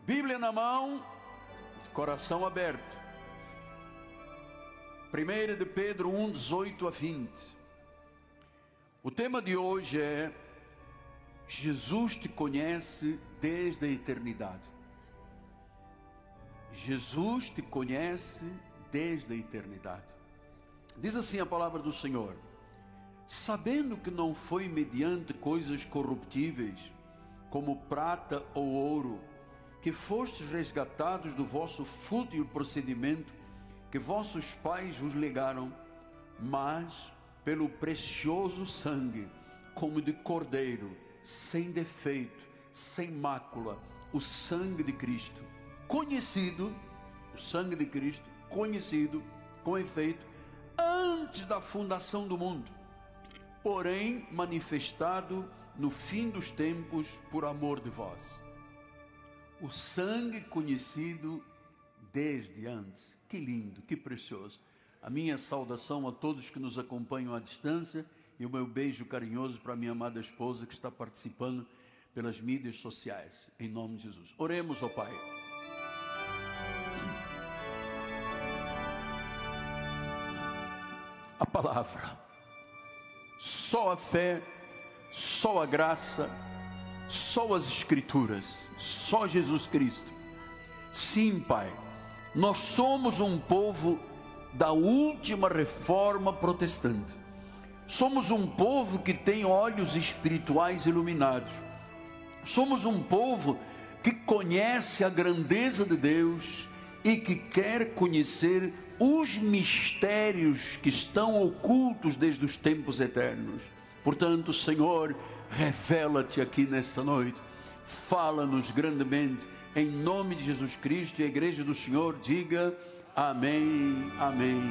Bíblia na mão, coração aberto. 1 de Pedro 1, 18 a 20. O tema de hoje é: Jesus te conhece desde a eternidade. Jesus te conhece desde a eternidade. Diz assim a palavra do Senhor: sabendo que não foi mediante coisas corruptíveis, como prata ou ouro, que fostes resgatados do vosso fútil procedimento que vossos pais vos legaram, mas pelo precioso sangue, como de cordeiro, sem defeito, sem mácula, o sangue de Cristo, conhecido, o sangue de Cristo, conhecido, com efeito, antes da fundação do mundo, porém manifestado no fim dos tempos por amor de vós. O sangue conhecido desde antes. Que lindo, que precioso. A minha saudação a todos que nos acompanham à distância e o meu beijo carinhoso para a minha amada esposa que está participando pelas mídias sociais, em nome de Jesus. Oremos, ó Pai. A palavra, só a fé, só a graça, só as Escrituras, só Jesus Cristo. Sim, Pai, nós somos um povo da última reforma protestante. Somos um povo que tem olhos espirituais iluminados. Somos um povo que conhece a grandeza de Deus e que quer conhecer os mistérios que estão ocultos desde os tempos eternos. Portanto, Senhor, revela-te aqui nesta noite, fala-nos grandemente, em nome de Jesus Cristo. E a igreja do Senhor diga amém, amém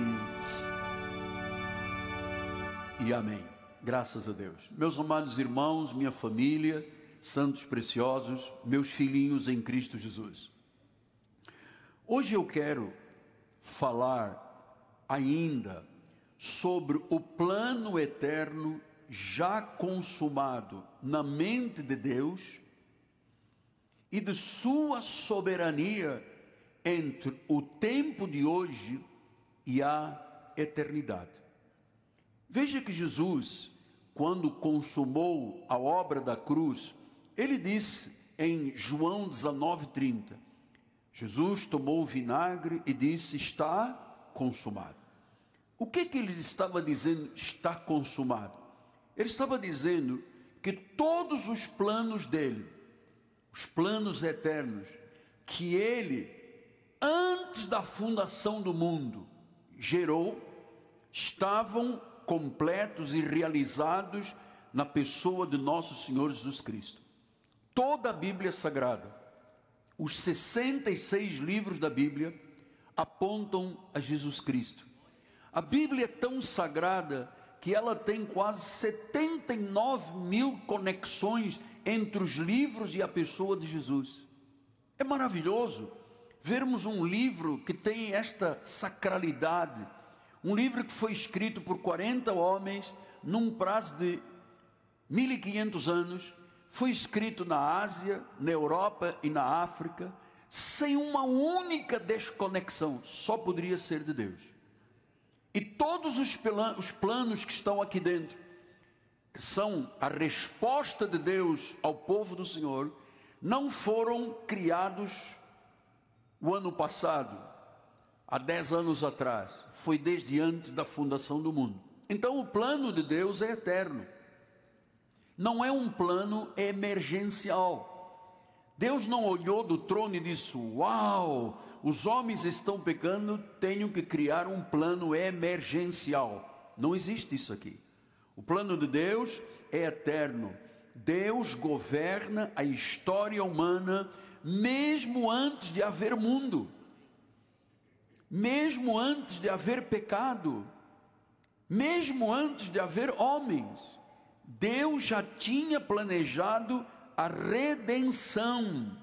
e amém. Graças a Deus. Meus amados irmãos, minha família, santos preciosos, meus filhinhos em Cristo Jesus. Hoje eu quero falar ainda sobre o plano eterno já consumado na mente de Deus e de sua soberania entre o tempo de hoje e a eternidade. Veja que Jesus, quando consumou a obra da cruz, ele disse em João 19:30, Jesus tomou o vinagre e disse: está consumado. O que ele estava dizendo? Está consumado. Ele estava dizendo que todos os planos dele, os planos eternos, que ele, antes da fundação do mundo, gerou, estavam completos e realizados na pessoa de nosso Senhor Jesus Cristo. Toda a Bíblia Sagrada, os 66 livros da Bíblia, apontam a Jesus Cristo. A Bíblia é tão sagrada que ela tem quase 79 mil conexões entre os livros e a pessoa de Jesus. É maravilhoso vermos um livro que tem esta sacralidade, um livro que foi escrito por 40 homens num prazo de 1500 anos, foi escrito na Ásia, na Europa e na África, sem uma única desconexão, só poderia ser de Deus. E todos os planos que estão aqui dentro, que são a resposta de Deus ao povo do Senhor, não foram criados o ano passado, há 10 anos atrás, foi desde antes da fundação do mundo. Então o plano de Deus é eterno, não é um plano emergencial. Deus não olhou do trono e disse: uau, os homens estão pecando, tenho que criar um plano emergencial. Não existe isso aqui. O plano de Deus é eterno. Deus governa a história humana mesmo antes de haver mundo, mesmo antes de haver pecado, mesmo antes de haver homens. Deus já tinha planejado a redenção,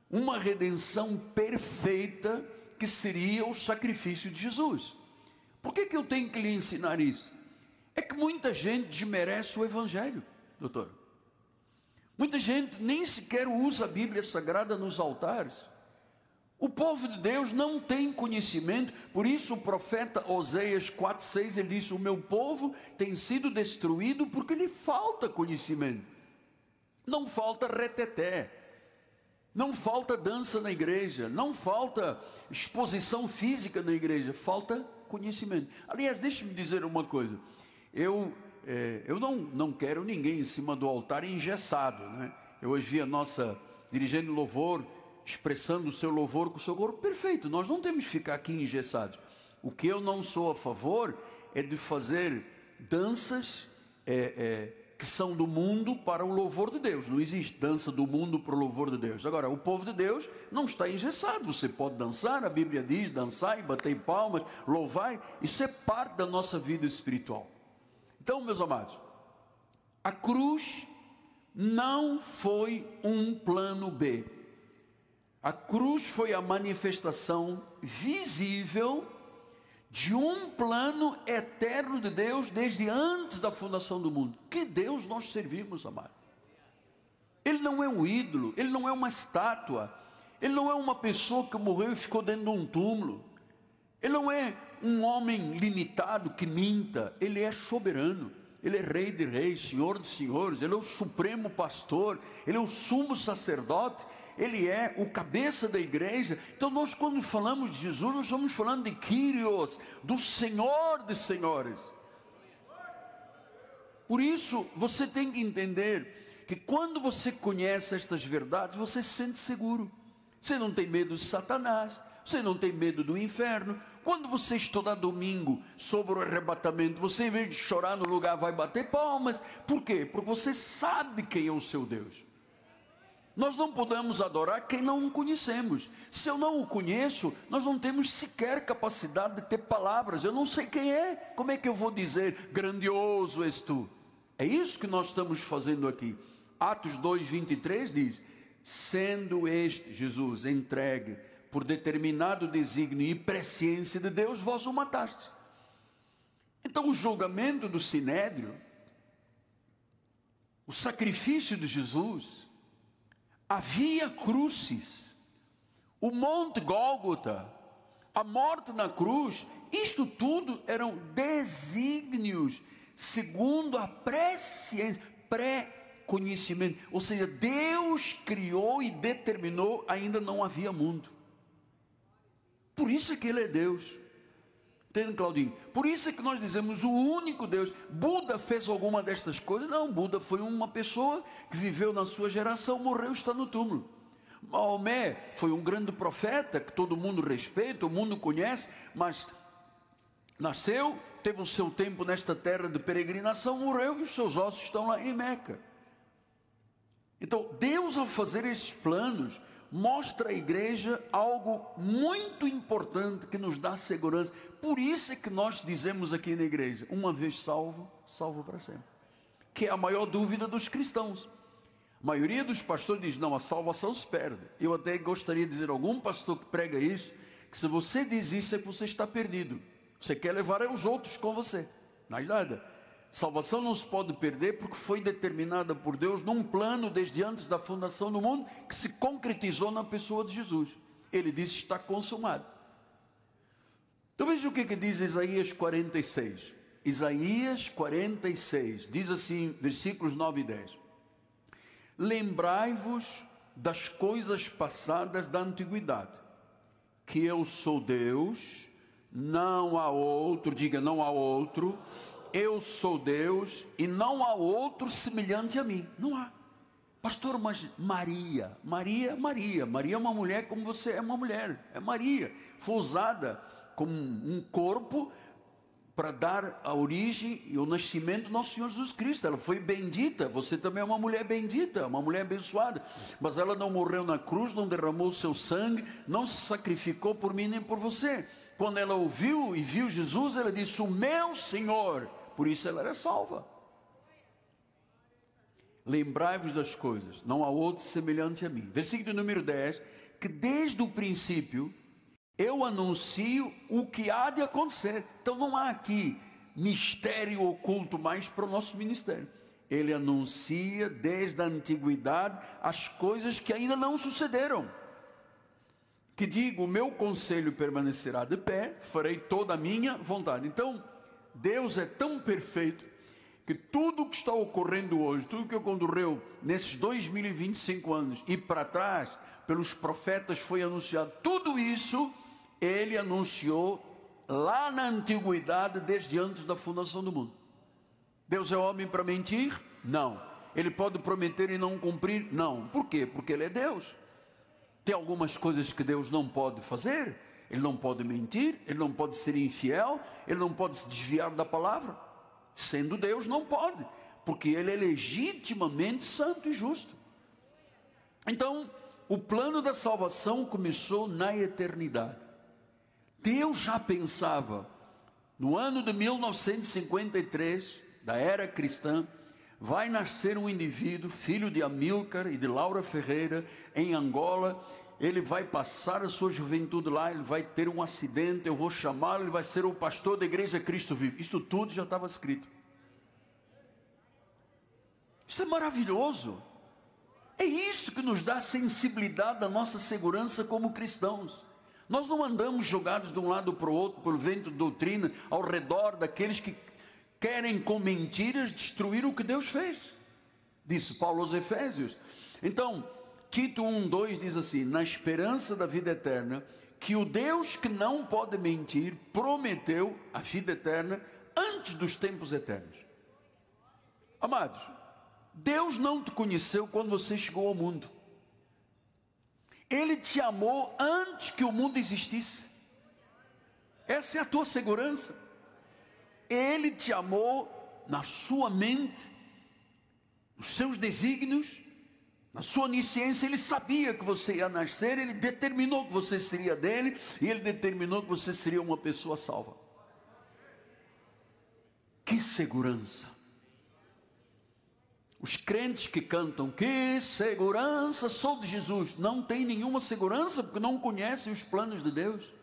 uma redenção perfeita que seria o sacrifício de Jesus. Por que eu tenho que lhe ensinar isso? É que muita gente desmerece o Evangelho, doutor. Muita gente nem sequer usa a Bíblia Sagrada nos altares. O povo de Deus não tem conhecimento, por isso o profeta Oséias 4:6, ele diz: o meu povo tem sido destruído porque lhe falta conhecimento. Não falta reteté, não falta dança na igreja, não falta exposição física na igreja, falta conhecimento. Aliás, deixe-me dizer uma coisa, eu não quero ninguém em cima do altar engessado, né? Eu hoje vi a nossa dirigente de louvor expressando o seu louvor com o seu corpo, perfeito, nós não temos que ficar aqui engessados. O que eu não sou a favor é de fazer danças que são do mundo para o louvor de Deus. Não existe dança do mundo para o louvor de Deus. Agora, o povo de Deus não está engessado, você pode dançar, a Bíblia diz, dançai, batei palmas, louvai, isso é parte da nossa vida espiritual. Então, meus amados, a cruz não foi um plano B. A cruz foi a manifestação visível de um plano eterno de Deus desde antes da fundação do mundo. Que Deus nós servimos, amado? Ele não é um ídolo, ele não é uma estátua, ele não é uma pessoa que morreu e ficou dentro de um túmulo, ele não é um homem limitado que minta, ele é soberano. Ele é rei de reis, senhor de senhores, ele é o supremo pastor, ele é o sumo sacerdote, ele é o cabeça da igreja. Então nós, quando falamos de Jesus, nós estamos falando de Kyrios, do Senhor de senhores. Por isso você tem que entender que quando você conhece estas verdades, você se sente seguro. Você não tem medo de Satanás, você não tem medo do inferno. Quando você estudar domingo sobre o arrebatamento, você, em vez de chorar no lugar, vai bater palmas. Por quê? Porque você sabe quem é o seu Deus. Nós não podemos adorar quem não o conhecemos. Se eu não o conheço, nós não temos sequer capacidade de ter palavras. Eu não sei quem é, como é que eu vou dizer, grandioso és tu? É isso que nós estamos fazendo aqui. Atos 2:23 diz: sendo este Jesus entregue por determinado desígnio e presciência de Deus, vós o mataste. Então o julgamento do Sinédrio, o sacrifício de Jesus, a via crucis, o monte Gólgota, a morte na cruz, isto tudo eram desígnios segundo a presciência, pré-conhecimento, ou seja, Deus criou e determinou, ainda não havia mundo. Por isso é que ele é Deus. Entende, Claudinho? Por isso é que nós dizemos o único Deus. Buda fez alguma destas coisas? Não, Buda foi uma pessoa que viveu na sua geração, morreu e está no túmulo. Maomé foi um grande profeta que todo mundo respeita, o mundo conhece, mas nasceu, teve o seu tempo nesta terra de peregrinação, morreu e os seus ossos estão lá em Meca. Então Deus, ao fazer esses planos, mostra à igreja algo muito importante que nos dá segurança. Por isso é que nós dizemos aqui na igreja, uma vez salvo, salvo para sempre, que é a maior dúvida dos cristãos. A maioria dos pastores diz: não, a salvação se perde. Eu até gostaria de dizer a algum pastor que prega isso, que se você diz isso é que você está perdido, você quer levar os outros com você. Não é nada. Salvação não se pode perder, porque foi determinada por Deus num plano desde antes da fundação do mundo, que se concretizou na pessoa de Jesus. Ele disse: está consumado. Então veja o que diz Isaías 46. Isaías 46 diz assim, versículos 9 e 10: lembrai-vos das coisas passadas da antiguidade, que eu sou Deus, não há outro. Diga: não há outro. Eu sou Deus e não há outro semelhante a mim. Não há. Pastor, mas Maria é uma mulher como você é uma mulher. É Maria. Foi usada como um corpo para dar a origem e o nascimento do nosso Senhor Jesus Cristo. Ela foi bendita. Você também é uma mulher bendita, uma mulher abençoada. Mas ela não morreu na cruz, não derramou o seu sangue, não se sacrificou por mim nem por você. Quando ela ouviu e viu Jesus, ela disse: o meu Senhor. Por isso ela era salva. Lembrai-vos das coisas, não há outro semelhante a mim. Versículo número 10, que desde o princípio eu anuncio o que há de acontecer. Então não há aqui mistério oculto mais para o nosso ministério. ele anuncia desde a antiguidade as coisas que ainda não sucederam. Que digo, o meu conselho permanecerá de pé, farei toda a minha vontade. Então, Deus é tão perfeito que tudo o que está ocorrendo hoje, tudo o que ocorreu nesses 2025 anos e para trás, pelos profetas foi anunciado, tudo isso ele anunciou lá na antiguidade, desde antes da fundação do mundo. Deus é homem para mentir? Não. Ele pode prometer e não cumprir? Não. Por quê? Porque ele é Deus. Tem algumas coisas que Deus não pode fazer. Ele não pode mentir, ele não pode ser infiel, ele não pode se desviar da palavra. Sendo Deus, não pode, porque ele é legitimamente santo e justo. Então, o plano da salvação começou na eternidade. Deus já pensava, no ano de 1953, da era cristã, vai nascer um indivíduo, filho de Amílcar e de Laura Ferreira, em Angola. Ele vai passar a sua juventude lá, ele vai ter um acidente, eu vou chamá-lo, ele vai ser o pastor da igreja Cristo Vivo. Isto tudo já estava escrito. Isto é maravilhoso. É isso que nos dá sensibilidade da nossa segurança como cristãos. Nós não andamos jogados de um lado para o outro, pelo vento de doutrina, ao redor daqueles que querem com mentiras destruir o que Deus fez. Disse Paulo aos Efésios. Então, Tito 1:2 diz assim: na esperança da vida eterna, que o Deus que não pode mentir, prometeu a vida eterna antes dos tempos eternos. Amados, Deus não te conheceu quando você chegou ao mundo. Ele te amou antes que o mundo existisse. Essa é a tua segurança. Ele te amou na sua mente, nos seus desígnios, na sua onisciência. Ele sabia que você ia nascer, ele determinou que você seria dele, e ele determinou que você seria uma pessoa salva. Que segurança! Os crentes que cantam, que segurança, sou de Jesus, não tem nenhuma segurança, porque não conhecem os planos de Deus.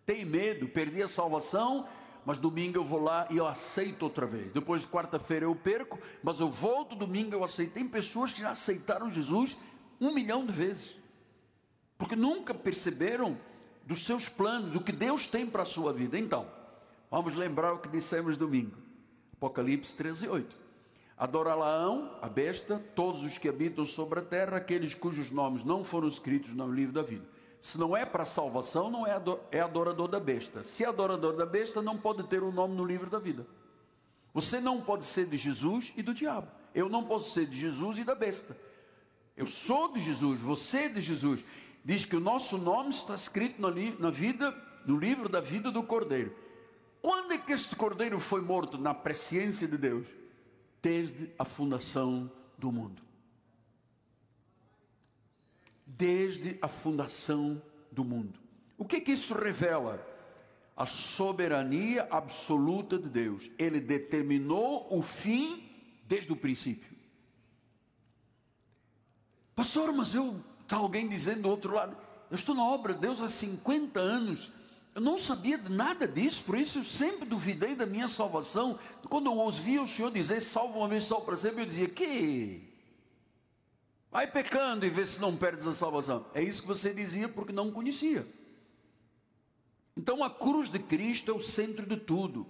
Tem medo, perdi a salvação, mas domingo eu vou lá e eu aceito outra vez. Depois de quarta-feira eu perco, mas eu volto domingo, eu aceito. Tem pessoas que já aceitaram Jesus 1 milhão de vezes, porque nunca perceberam dos seus planos, do que Deus tem para a sua vida. Então, vamos lembrar o que dissemos domingo, Apocalipse 13:8. Adorá-la-ão, a besta, todos os que habitam sobre a terra, aqueles cujos nomes não foram escritos no livro da vida. Se não é para salvação, não é adorador da besta. Se é adorador da besta, não pode ter um nome no livro da vida. Você não pode ser de Jesus e do diabo. Eu não posso ser de Jesus e da besta. Eu sou de Jesus, você é de Jesus. Diz que o nosso nome está escrito no livro da vida do Cordeiro. Quando é que este Cordeiro foi morto? Na presciência de Deus. Desde a fundação do mundo. Desde a fundação do mundo. O que isso revela? A soberania absoluta de Deus. Ele determinou o fim desde o princípio. Pastor, mas está alguém dizendo do outro lado, eu estou na obra de Deus há 50 anos, eu não sabia de nada disso, por isso eu sempre duvidei da minha salvação. Quando eu ouvia o Senhor dizer, salva uma vez, salva para sempre, eu dizia, que? Vai pecando e vê se não perdes a salvação. É isso que você dizia porque não conhecia. Então a cruz de Cristo é o centro de tudo.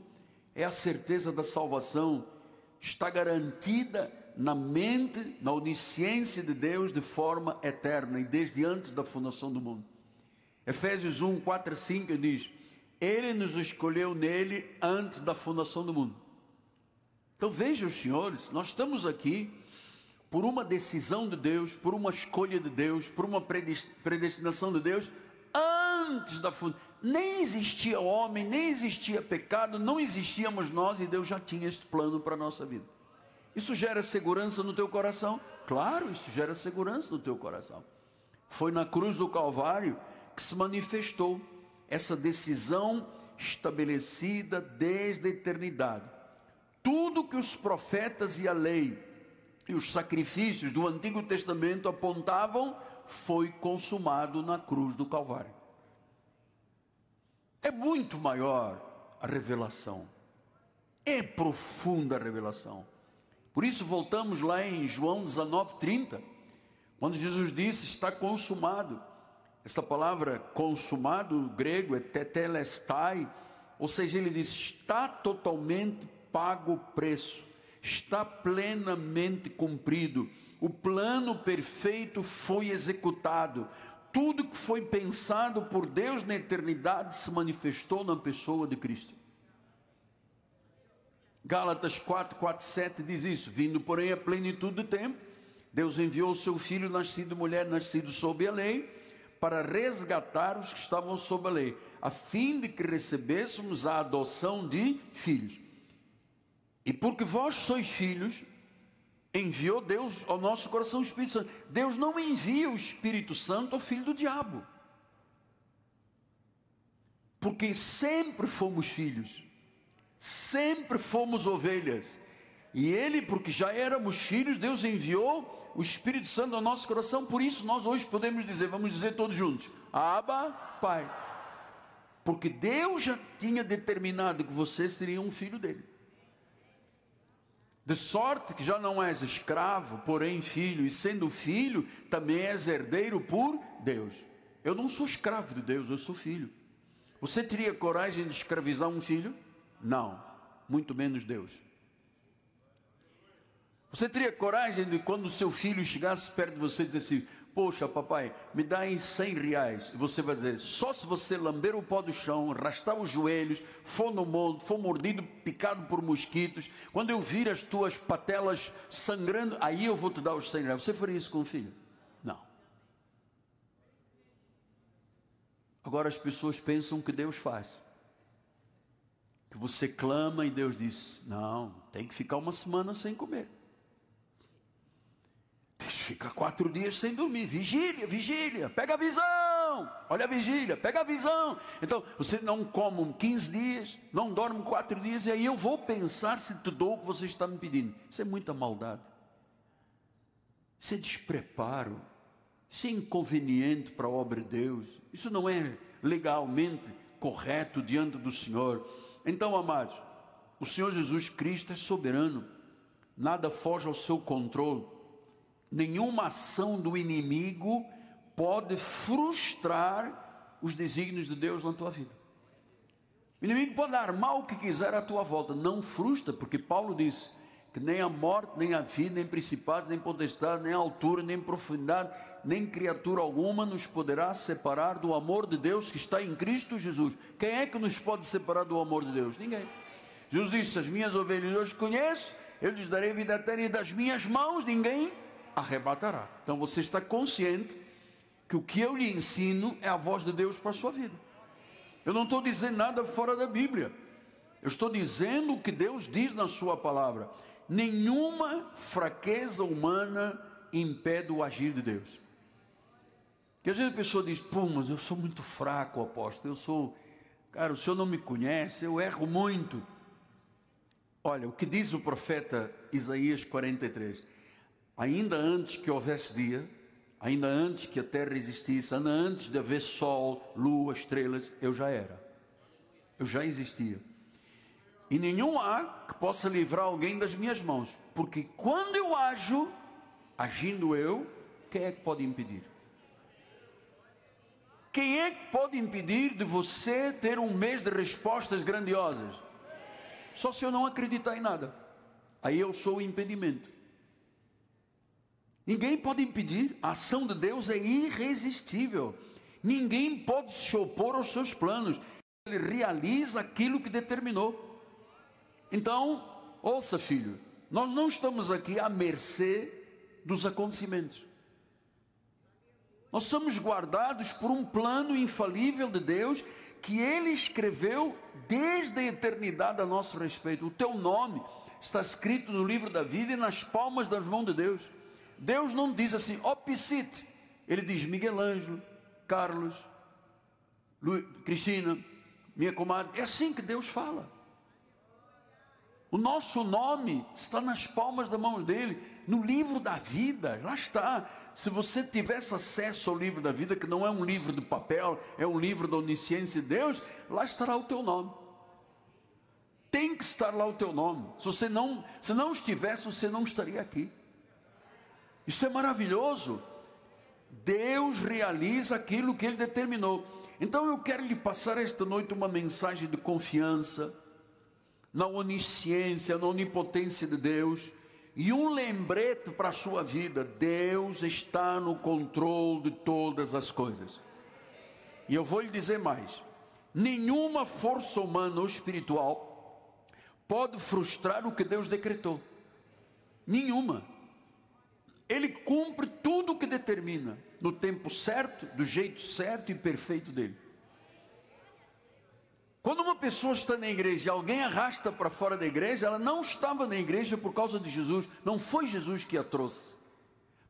É a certeza da salvação. Está garantida na mente, na onisciência de Deus de forma eterna e desde antes da fundação do mundo. Efésios 1, 4 a 5 diz, Ele nos escolheu nele antes da fundação do mundo. Então vejam, senhores, nós estamos aqui por uma decisão de Deus, por uma escolha de Deus, por uma predestinação de Deus, antes da fundação. Nem existia homem, nem existia pecado, não existíamos nós, e Deus já tinha este plano para a nossa vida. Isso gera segurança no teu coração? Claro, isso gera segurança no teu coração. Foi na cruz do Calvário que se manifestou essa decisão estabelecida desde a eternidade. Tudo que os profetas e a lei e os sacrifícios do Antigo Testamento apontavam foi consumado na cruz do Calvário. É muito maior a revelação, é profunda a revelação. Por isso voltamos lá em João 19:30, quando Jesus disse, está consumado. Esta palavra consumado, grego, é tetelestai, ou seja, ele diz, está totalmente pago o preço, está plenamente cumprido, o plano perfeito foi executado, tudo que foi pensado por Deus na eternidade se manifestou na pessoa de Cristo. Gálatas 4:7 diz isso, vindo porém a plenitude do tempo, Deus enviou o seu Filho, nascido de mulher, nascido sob a lei, para resgatar os que estavam sob a lei, a fim de que recebêssemos a adoção de filhos. E porque vós sois filhos, enviou Deus ao nosso coração o Espírito Santo. Deus não envia o Espírito Santo ao filho do diabo, porque sempre fomos filhos, sempre fomos ovelhas, e ele, porque já éramos filhos, Deus enviou o Espírito Santo ao nosso coração. Por isso nós hoje podemos dizer, vamos dizer todos juntos, Abba, Pai, porque Deus já tinha determinado que você seria um filho dele, de sorte que já não és escravo, porém filho, e sendo filho, também és herdeiro por Deus. Eu não sou escravo de Deus, eu sou filho. Você teria coragem de escravizar um filho? Não, muito menos Deus. Você teria coragem de, quando o seu filho chegasse perto de você, dizer assim, poxa papai, me dá aí 100 reais, e você vai dizer, só se você lamber o pó do chão, arrastar os joelhos, for no monte, for mordido, picado por mosquitos, quando eu vir as tuas patelas sangrando, aí eu vou te dar os 100 reais. Você faria isso com o filho? Não. Agora as pessoas pensam que Deus faz, que você clama e Deus diz, não, tem que ficar uma semana sem comer, deixa ficar 4 dias sem dormir, vigília, pega a visão, olha a vigília, pega a visão. Então você não come 15 dias, não dorme 4 dias, e aí eu vou pensar se te dou o que você está me pedindo. Isso é muita maldade, isso é despreparo, isso é inconveniente para a obra de Deus, isso não é legalmente correto diante do Senhor. Então, amados, o Senhor Jesus Cristo é soberano, nada foge ao seu controle, nenhuma ação do inimigo pode frustrar os desígnios de Deus na tua vida. O inimigo pode armar o que quiser à tua volta, não frustra, porque Paulo disse que nem a morte, nem a vida, nem principados, nem potestade, nem a altura, nem profundidade, nem criatura alguma nos poderá separar do amor de Deus que está em Cristo Jesus. Quem é que nos pode separar do amor de Deus? Ninguém. Jesus disse, as minhas ovelhas eu as conheço, eu lhes darei vida eterna, e das minhas mãos ninguém arrebatará. Então você está consciente que o que eu lhe ensino é a voz de Deus para a sua vida. Eu não estou dizendo nada fora da Bíblia, eu estou dizendo o que Deus diz na sua palavra. Nenhuma fraqueza humana impede o agir de Deus. Que às vezes a pessoa diz, pô, mas eu sou muito fraco, apóstolo, cara, o senhor não me conhece, eu erro muito. Olha, o que diz o profeta Isaías 43, ainda antes que houvesse dia, ainda antes que a terra existisse, ainda antes de haver sol, lua, estrelas, eu já era, eu já existia, e nenhum há que possa livrar alguém das minhas mãos, porque quando eu ajo, agindo eu, quem é que pode impedir? Quem é que pode impedir de você ter um mês de respostas grandiosas? Só se eu não acreditar em nada, aí eu sou o impedimento. Ninguém pode impedir, a ação de Deus é irresistível, ninguém pode se opor aos seus planos, ele realiza aquilo que determinou. Então, ouça filho, nós não estamos aqui à mercê dos acontecimentos, nós somos guardados por um plano infalível de Deus, que Ele escreveu desde a eternidade a nosso respeito. O teu nome está escrito no livro da vida e nas palmas das mãos de Deus. Deus não diz assim, ó Piscite, Ele diz Miguel Ângelo, Carlos, Cristina, minha comadre. É assim que Deus fala. O nosso nome está nas palmas da mão dele, no livro da vida, lá está. Se você tivesse acesso ao livro da vida, que não é um livro de papel, é um livro da onisciência de Deus, lá estará o teu nome. Tem que estar lá o teu nome. Se não estivesse, você não estaria aqui. Isso é maravilhoso. Deus realiza aquilo que Ele determinou. Então eu quero lhe passar esta noite uma mensagem de confiança na onisciência, na onipotência de Deus, e um lembrete para a sua vida: Deus está no controle de todas as coisas. E eu vou lhe dizer mais: nenhuma força humana ou espiritual pode frustrar o que Deus decretou. Nenhuma. Ele cumpre tudo o que determina, no tempo certo, do jeito certo e perfeito dele. Quando uma pessoa está na igreja e alguém arrasta para fora da igreja, ela não estava na igreja por causa de Jesus. Não foi Jesus que a trouxe.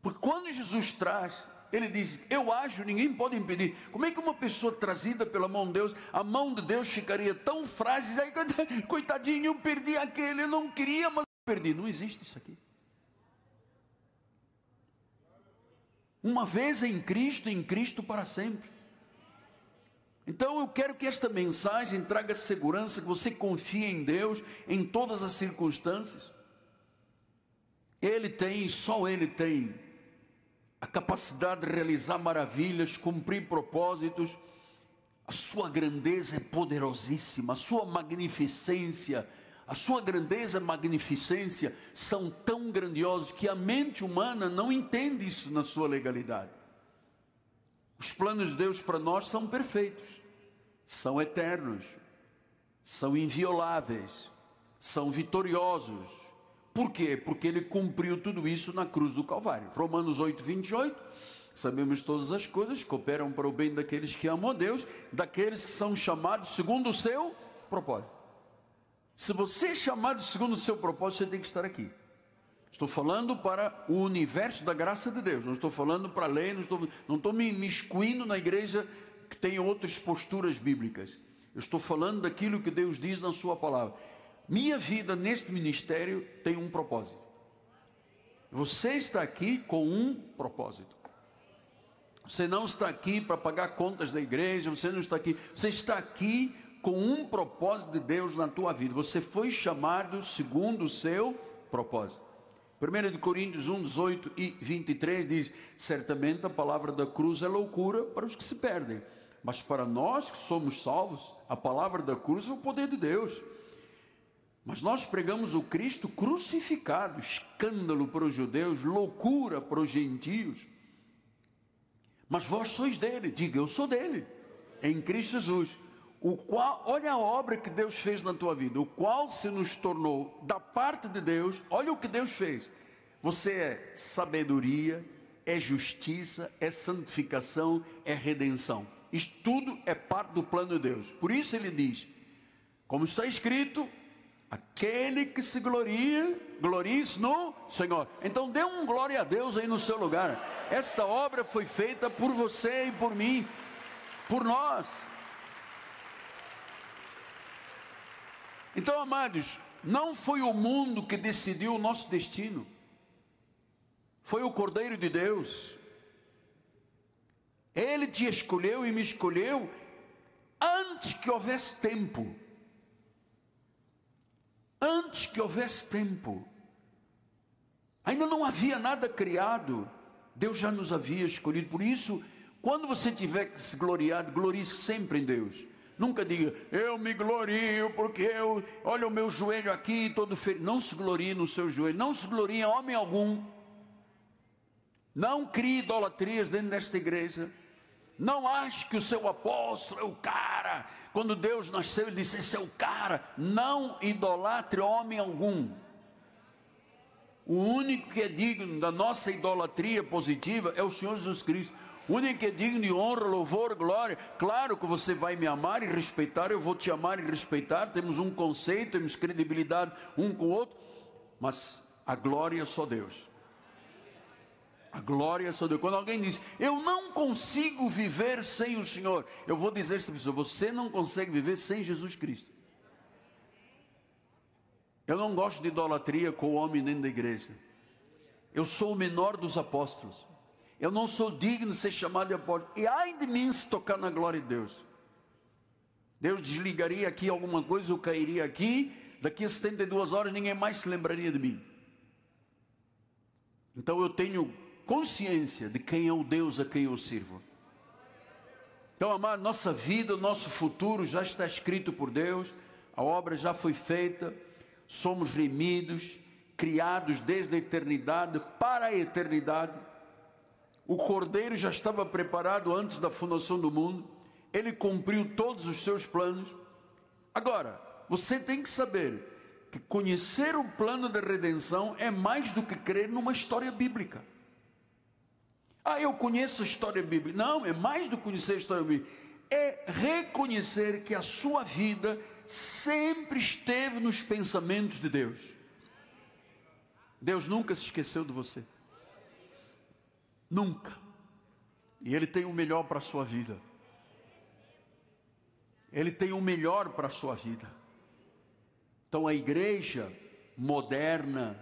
Porque quando Jesus traz, Ele diz: eu ajo, ninguém pode impedir. Como é que uma pessoa trazida pela mão de Deus, a mão de Deus ficaria tão frágil? Aí, coitadinho, eu perdi aquele, eu não queria, mas eu perdi. Não existe isso aqui. Uma vez em Cristo para sempre. Então eu quero que esta mensagem traga segurança, que você confie em Deus em todas as circunstâncias. Ele tem, só Ele tem a capacidade de realizar maravilhas, cumprir propósitos. A sua grandeza é poderosíssima, a sua magnificência, a sua grandeza e magnificência são tão grandiosos que a mente humana não entende isso na sua legalidade. Os planos de Deus para nós são perfeitos, são eternos, são invioláveis, são vitoriosos. Por quê? Porque Ele cumpriu tudo isso na cruz do Calvário. Romanos 8, 28, sabemos todas as coisas cooperam para o bem daqueles que amam a Deus, daqueles que são chamados segundo o seu propósito. Se você é chamado segundo o seu propósito, você tem que estar aqui. Estou falando para o universo da graça de Deus, não estou falando para a lei, não estou me imiscuindo na igreja que tem outras posturas bíblicas. Eu estou falando daquilo que Deus diz na sua palavra. Minha vida neste ministério tem um propósito. Você está aqui com um propósito. Você não está aqui para pagar contas da igreja, você não está aqui, você está aqui com um propósito de Deus na tua vida. Você foi chamado segundo o seu propósito. 1 Coríntios 1, 18 e 23 diz: certamente a palavra da cruz é loucura para os que se perdem, mas para nós que somos salvos, a palavra da cruz é o poder de Deus. Mas nós pregamos o Cristo crucificado, escândalo para os judeus, loucura para os gentios. Mas vós sois dele, diga: eu sou dele, em Cristo Jesus, o qual, olha a obra que Deus fez na tua vida, o qual se nos tornou da parte de Deus. Olha o que Deus fez. Você é sabedoria, é justiça, é santificação, é redenção. Isto tudo é parte do plano de Deus. Por isso Ele diz, como está escrito: aquele que se gloria, glorie-se no Senhor. Então dê um glória a Deus aí no seu lugar. Esta obra foi feita por você e por mim, por nós. Então, amados, não foi o mundo que decidiu o nosso destino, foi o Cordeiro de Deus. Ele te escolheu e me escolheu antes que houvesse tempo. Antes que houvesse tempo, ainda não havia nada criado, Deus já nos havia escolhido. Por isso, quando você tiver que se gloriar, glorie sempre em Deus. Nunca diga: eu me glorio porque olha o meu joelho aqui todo ferido. Não se glorie no seu joelho, não se glorie em homem algum. Não crie idolatrias dentro desta igreja. Não ache que o seu apóstolo é o cara. Quando Deus nasceu, Ele disse: esse é o cara. Não idolatre homem algum. O único que é digno da nossa idolatria positiva é o Senhor Jesus Cristo. O único que é digno de honra, louvor, glória. Claro que você vai me amar e respeitar, eu vou te amar e respeitar. Temos um conceito, temos credibilidade um com o outro. Mas a glória é só Deus. A glória é só Deus. Quando alguém diz: eu não consigo viver sem o Senhor, eu vou dizer a essa pessoa: você não consegue viver sem Jesus Cristo. Eu não gosto de idolatria com o homem dentro da igreja. Eu sou o menor dos apóstolos. Eu não sou digno de ser chamado de apóstolo. E ai de mim se tocar na glória de Deus. Deus desligaria aqui alguma coisa, eu cairia aqui. daqui a 72 horas ninguém mais se lembraria de mim. Então eu tenho consciência de quem é o Deus a quem eu sirvo. Então, amado, nossa vida, nosso futuro já está escrito por Deus, a obra já foi feita, somos remidos, criados desde a eternidade para a eternidade. O Cordeiro já estava preparado antes da fundação do mundo, ele cumpriu todos os seus planos. Agora, você tem que saber que conhecer o plano de redenção é mais do que crer numa história bíblica. Ah, eu conheço a história bíblica. Não, é mais do que conhecer a história bíblica. É reconhecer que a sua vida sempre esteve nos pensamentos de Deus. Deus nunca se esqueceu de você. Nunca. E Ele tem o melhor para a sua vida. Ele tem o melhor para a sua vida. Então a igreja moderna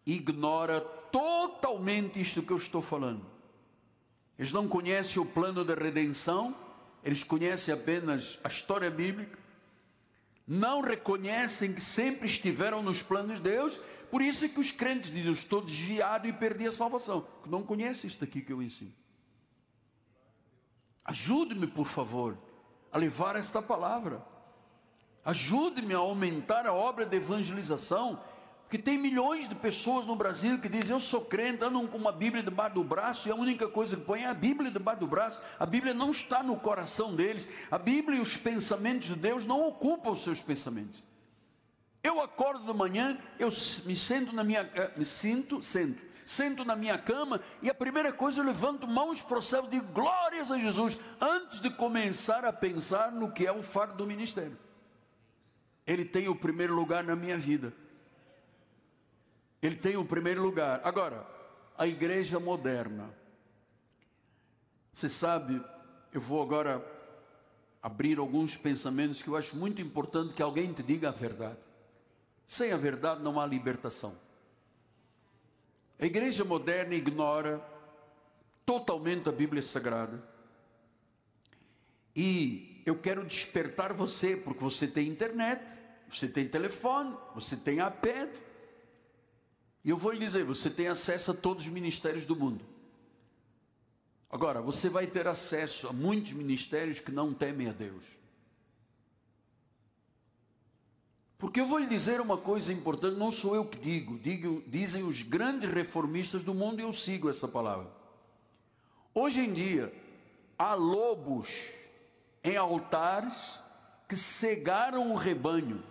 ignora totalmente isto que eu estou falando. Eles não conhecem o plano da redenção, eles conhecem apenas a história bíblica, não reconhecem que sempre estiveram nos planos de Deus. Por isso é que os crentes dizem: eu estou desviado e perdi a salvação, que não conhecem isto aqui que eu ensino. Ajude-me, por favor, a levar esta palavra. Ajude-me a aumentar a obra de evangelização, porque tem milhões de pessoas no Brasil que dizem: eu sou crente, andam com uma Bíblia debaixo do braço, e a única coisa que põe é a Bíblia debaixo do braço. A Bíblia não está no coração deles. A Bíblia e os pensamentos de Deus não ocupam os seus pensamentos. Eu acordo de manhã, eu me sento na minha sento na minha cama, e a primeira coisa eu levanto mãos para o céu e digo glórias a Jesus, antes de começar a pensar no que é o fardo do ministério. Ele tem o primeiro lugar na minha vida. Ele tem o primeiro lugar. Agora, a igreja moderna. Você sabe, eu vou agora abrir alguns pensamentos que eu acho muito importante que alguém te diga a verdade. Sem a verdade não há libertação. A igreja moderna ignora totalmente a Bíblia Sagrada. E eu quero despertar você, porque você tem internet, você tem telefone, você tem iPad. E eu vou lhe dizer, você tem acesso a todos os ministérios do mundo. Agora, você vai ter acesso a muitos ministérios que não temem a Deus. Porque eu vou lhe dizer uma coisa importante, não sou eu que dizem os grandes reformistas do mundo, e eu sigo essa palavra. Hoje em dia, há lobos em altares que cegaram o rebanho.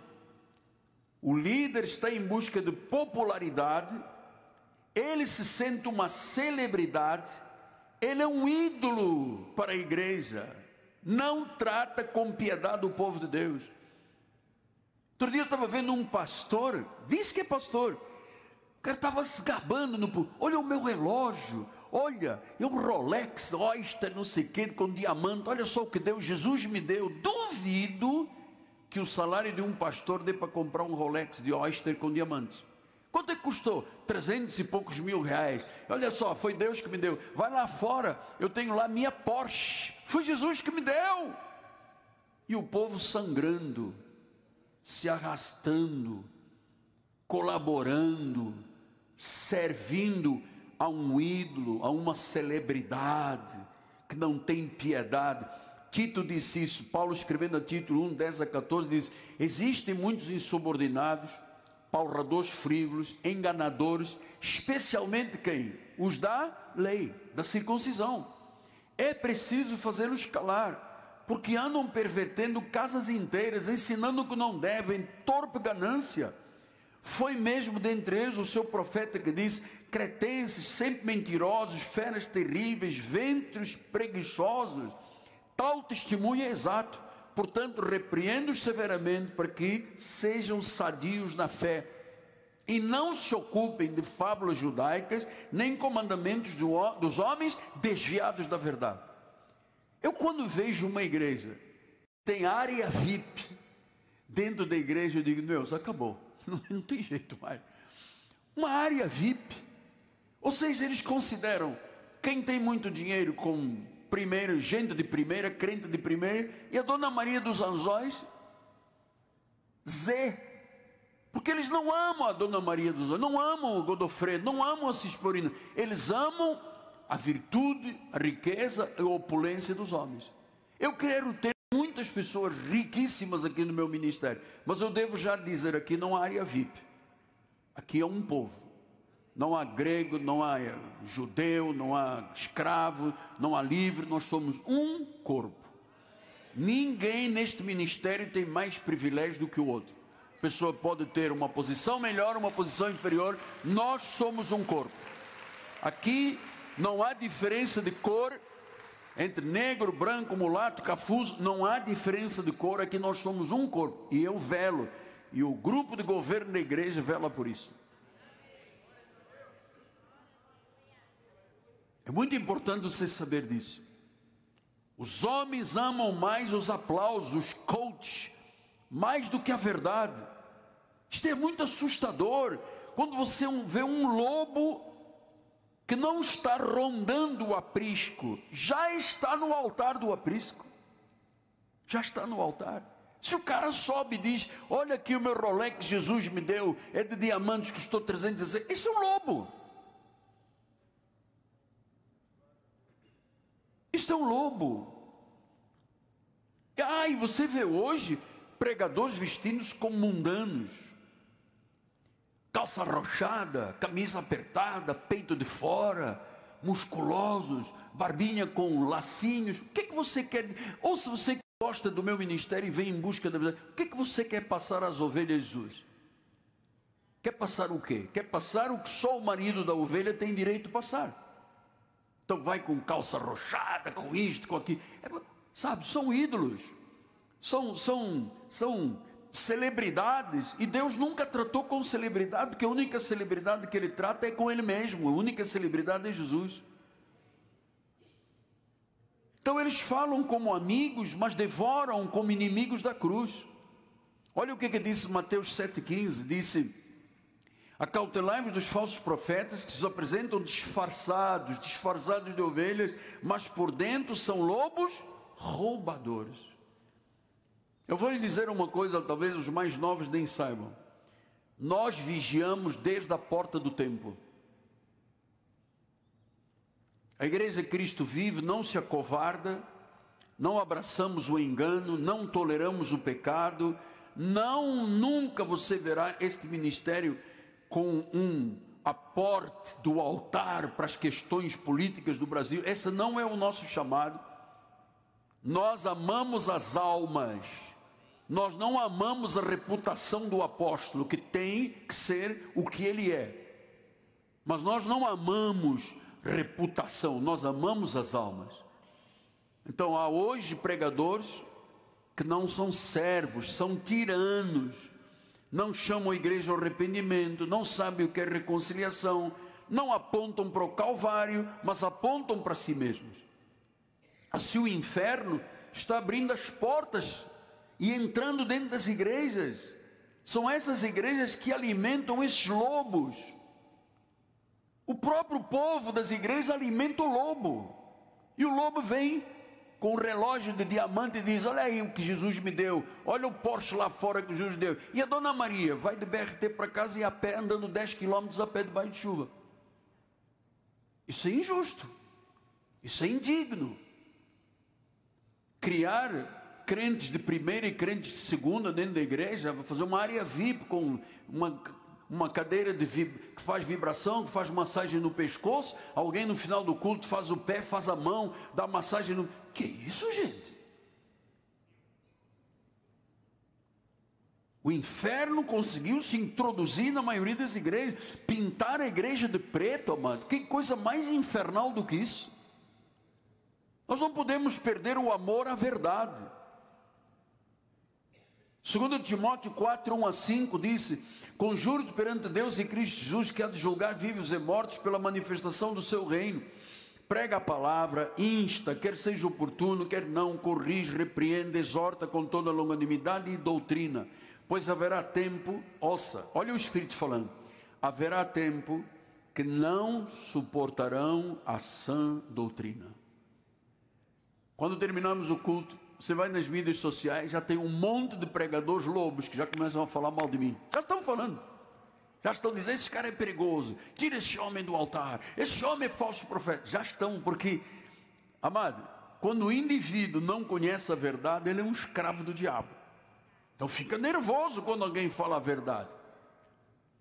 O líder está em busca de popularidade, ele se sente uma celebridade, ele é um ídolo para a igreja, não trata com piedade o povo de Deus. Outro dia eu estava vendo um pastor, diz que é pastor, o cara estava se gabando, olha o meu relógio, olha, é um Rolex, Oyster, não sei o que, com diamante, olha só o que Deus, Jesus me deu. Duvido que o salário de um pastor dê para comprar um Rolex de Oyster com diamantes. Quanto é que custou? 300 e poucos mil reais. Olha só, foi Deus que me deu. Vai lá fora, eu tenho lá minha Porsche, foi Jesus que me deu. E o povo sangrando, se arrastando, colaborando, servindo a um ídolo, a uma celebridade que não tem piedade. Tito disse isso, Paulo escrevendo a Tito 1, 10 a 14, diz: existem muitos insubordinados, palradores frívolos, enganadores, especialmente quem? Os da lei, da circuncisão. É preciso fazê-los calar, porque andam pervertendo casas inteiras, ensinando o que não devem, torpe ganância. Foi mesmo dentre eles o seu profeta que diz: cretenses, sempre mentirosos, feras terríveis, ventres preguiçosos. Tal testemunho é exato. Portanto, repreendo-os severamente para que sejam sadios na fé e não se ocupem de fábulas judaicas, nem com mandamentos dos homens desviados da verdade. Eu, quando vejo uma igreja, tem área VIP dentro da igreja, eu digo: Deus, acabou, não tem jeito mais. Uma área VIP, ou seja, eles consideram quem tem muito dinheiro como primeiro, gente de primeira, crente de primeira, e a Dona Maria dos Anzóis, Zé, Porque eles não amam a Dona Maria dos Olhos, não amam o Godofredo, não amam a Cisporina. Eles amam a virtude, a riqueza e a opulência dos homens. Eu quero ter muitas pessoas riquíssimas aqui no meu ministério, mas eu devo já dizer aqui, não há área VIP. Aqui é um povo. Não há grego, não há judeu, não há escravo, não há livre, nós somos um corpo. Ninguém neste ministério tem mais privilégio do que o outro. A pessoa pode ter uma posição melhor, uma posição inferior, nós somos um corpo. Aqui não há diferença de cor entre negro, branco, mulato, cafuso, não há diferença de cor, aqui nós somos um corpo. E eu velo, e o grupo de governo da igreja vela por isso. É muito importante você saber disso. Os homens amam mais os aplausos, os coaches, mais do que a verdade. Isto é muito assustador, quando você vê um lobo que não está rondando o aprisco, já está no altar do aprisco. Já está no altar. Se o cara sobe e diz, olha aqui o meu Rolex que Jesus me deu, é de diamantes, custou 316, esse é um lobo. Isto é um lobo. E você vê hoje pregadores vestidos como mundanos, calça arrochada, camisa apertada, peito de fora, musculosos, barbinha com lacinhos. O que é que você quer? Ou se você gosta do meu ministério e vem em busca da verdade, o que é que você quer passar às ovelhas de Jesus? Quer passar o quê? Quer passar o que só o marido da ovelha tem direito a passar. Então vai com calça arrochada, com isto, com aquilo. Sabe, são ídolos. São celebridades. E Deus nunca tratou com celebridade, porque a única celebridade que Ele trata é com Ele mesmo. A única celebridade é Jesus. Então eles falam como amigos, mas devoram como inimigos da cruz. Olha o que disse Mateus 7,15. Disse: acautelai-vos dos falsos profetas que se apresentam disfarçados de ovelhas, mas por dentro são lobos roubadores. Eu vou lhe dizer uma coisa, talvez os mais novos nem saibam. Nós vigiamos desde a porta do templo. A igreja Cristo vive não se acovarda, não abraçamos o engano, não toleramos o pecado, nunca você verá este ministério com um aporte do altar para as questões políticas do Brasil. Esse não é o nosso chamado. Nós amamos as almas, nós não amamos a reputação do apóstolo, que tem que ser o que ele é, mas nós não amamos reputação, nós amamos as almas. Então há hoje pregadores que não são servos, são tiranos, não chamam a igreja ao arrependimento, não sabem o que é reconciliação, não apontam para o Calvário, mas apontam para si mesmos. Assim o inferno está abrindo as portas e entrando dentro das igrejas. São essas igrejas que alimentam esses lobos. O próprio povo das igrejas alimenta o lobo. E o lobo vem com um relógio de diamante e diz: olha aí o que Jesus me deu, olha o Porsche lá fora que Jesus deu. E a Dona Maria vai de BRT para casa e a pé, andando 10 quilômetros a pé debaixo de chuva. Isso é injusto, isso é indigno. Criar crentes de primeira e crentes de segunda dentro da igreja, fazer uma área VIP com uma cadeira que faz vibração, que faz massagem no pescoço, alguém no final do culto faz o pé, faz a mão, dá massagem no... Que isso, gente? O inferno conseguiu se introduzir na maioria das igrejas, pintar a igreja de preto, amado. Que coisa mais infernal do que isso? Nós não podemos perder o amor à verdade. 2 Timóteo 4, 1-5 disse: conjuro-te perante Deus e Cristo Jesus, que há de julgar vivos e mortos pela manifestação do seu reino. Prega a palavra, insta, quer seja oportuno, quer não, corrige, repreende, exorta com toda longanimidade e doutrina. Pois haverá tempo, olha o Espírito falando, haverá tempo que não suportarão a sã doutrina. Quando terminamos o culto, você vai nas mídias sociais, já tem um monte de pregadores lobos que já começam a falar mal de mim. Já estão falando. Já estão dizendo, esse cara é perigoso, tira esse homem do altar, esse homem é falso profeta. Já estão, porque, amado, quando o indivíduo não conhece a verdade, ele é um escravo do diabo. Então fica nervoso quando alguém fala a verdade.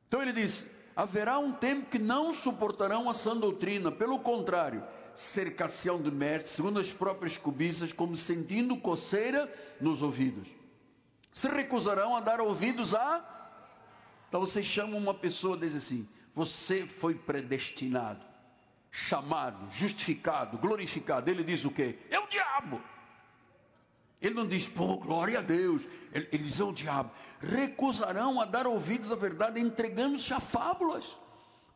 Então ele diz, haverá um tempo que não suportarão a sã doutrina, pelo contrário, cercar-se-ão de mestres, segundo as próprias cobiças, como sentindo coceira nos ouvidos. Se recusarão a dar ouvidos a... Então você chama uma pessoa e diz assim, você foi predestinado, chamado, justificado, glorificado. Ele diz o quê? É o diabo. Ele não diz, pô, glória a Deus. Ele diz, é o diabo. Recusarão a dar ouvidos à verdade, entregando-se a fábulas.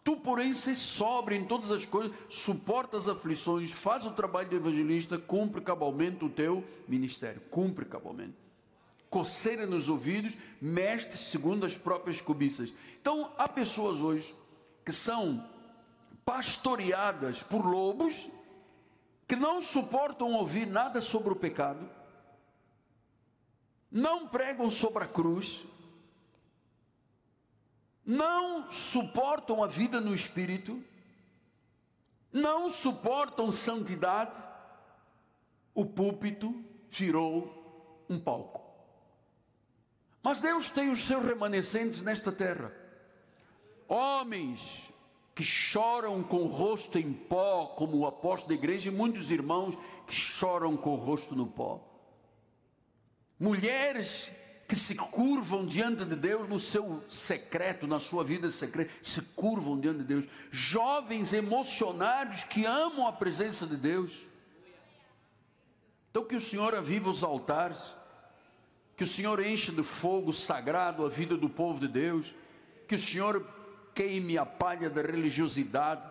Tu, porém, se sóbrio em todas as coisas, suporta as aflições, faz o trabalho do evangelista, cumpre cabalmente o teu ministério. Cumpre cabalmente. Coceira nos ouvidos, mestre segundo as próprias cobiças. Então, há pessoas hoje que são pastoreadas por lobos, que não suportam ouvir nada sobre o pecado, não pregam sobre a cruz, não suportam a vida no Espírito, não suportam santidade. O púlpito virou um palco. Mas Deus tem os seus remanescentes nesta terra. Homens que choram com o rosto em pó, como o apóstolo da igreja, e muitos irmãos que choram com o rosto no pó. Mulheres que se curvam diante de Deus no seu secreto, na sua vida secreta, se curvam diante de Deus. Jovens emocionados que amam a presença de Deus. Então que o Senhor aviva os altares, que o Senhor enche de fogo sagrado a vida do povo de Deus, que o Senhor queime a palha da religiosidade.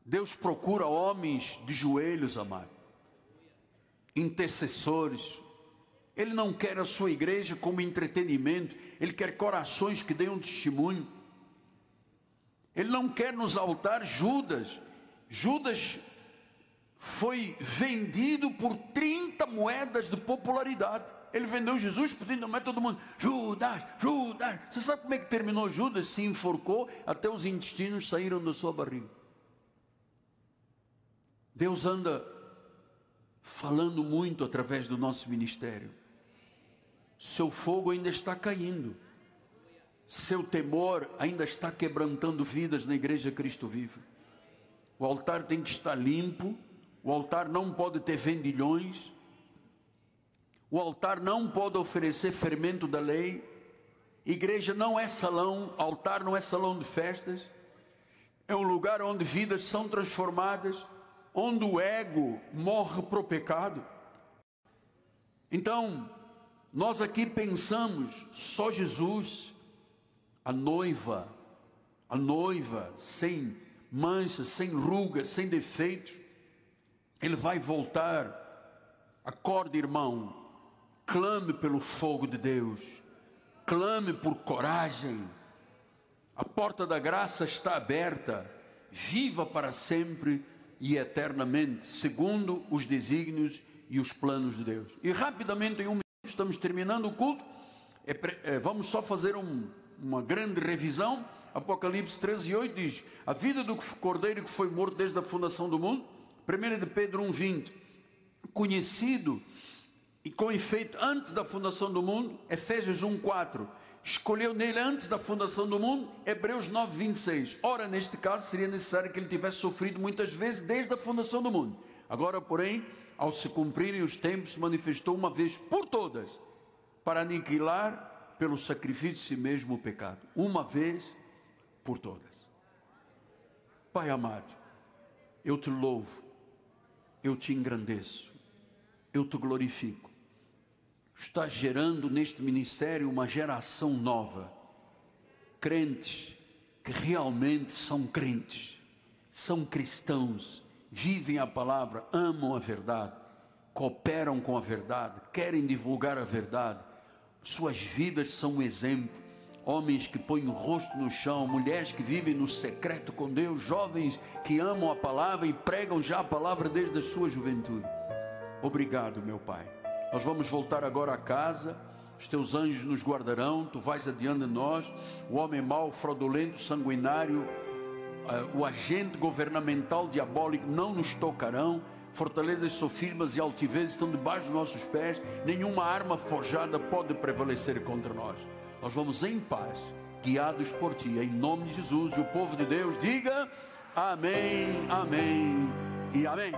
Deus procura homens de joelhos, amado, intercessores. Ele não quer a sua igreja como entretenimento, Ele quer corações que deem um testemunho. Ele não quer nos altares Judas. Judas foi vendido por 30 moedas de popularidade. Ele vendeu Jesus pedindo, mas todo mundo, Judas, Judas. Você sabe como é que terminou Judas? Se enforcou, até os intestinos saíram da sua barriga. Deus anda falando muito através do nosso ministério. Seu fogo ainda está caindo. Seu temor ainda está quebrantando vidas na igreja Cristo Vive. O altar tem que estar limpo. O altar não pode ter vendilhões. O altar não pode oferecer fermento da lei. Igreja não é salão, altar não é salão de festas. É um lugar onde vidas são transformadas, onde o ego morre para o pecado. Então, nós aqui pensamos, só Jesus, a noiva sem manchas, sem rugas, sem defeitos. Ele vai voltar. Acorde, irmão. Clame pelo fogo de Deus. Clame por coragem. A porta da graça está aberta. Viva para sempre e eternamente, segundo os desígnios e os planos de Deus. E rapidamente, em um minuto, estamos terminando o culto. Vamos só fazer uma grande revisão. Apocalipse 13:8 diz: a vida do cordeiro que foi morto desde a fundação do mundo. 1 de Pedro 1:20, conhecido e com efeito antes da fundação do mundo. Efésios 1:4, escolheu nele antes da fundação do mundo. Hebreus 9:26, ora neste caso seria necessário que ele tivesse sofrido muitas vezes desde a fundação do mundo. Agora, porém, ao se cumprirem os tempos, se manifestou uma vez por todas, para aniquilar pelo sacrifício de si mesmo o pecado, uma vez por todas. Pai amado, eu te louvo, eu te engrandeço, eu te glorifico. Está gerando neste ministério uma geração nova, crentes que realmente são crentes, são cristãos, vivem a palavra, amam a verdade, cooperam com a verdade, querem divulgar a verdade. Suas vidas são um exemplo. Homens que põem o rosto no chão, mulheres que vivem no secreto com Deus, jovens que amam a palavra e pregam já a palavra desde a sua juventude. Obrigado, meu Pai. Nós vamos voltar agora a casa. Os teus anjos nos guardarão. Tu vais adiante de nós. O homem mau, fraudulento, sanguinário, o agente governamental diabólico não nos tocarão. Fortalezas sofismas e altivez estão debaixo dos nossos pés. Nenhuma arma forjada pode prevalecer contra nós. Nós vamos em paz, guiados por Ti, em nome de Jesus. E o povo de Deus diga amém, amém e amém.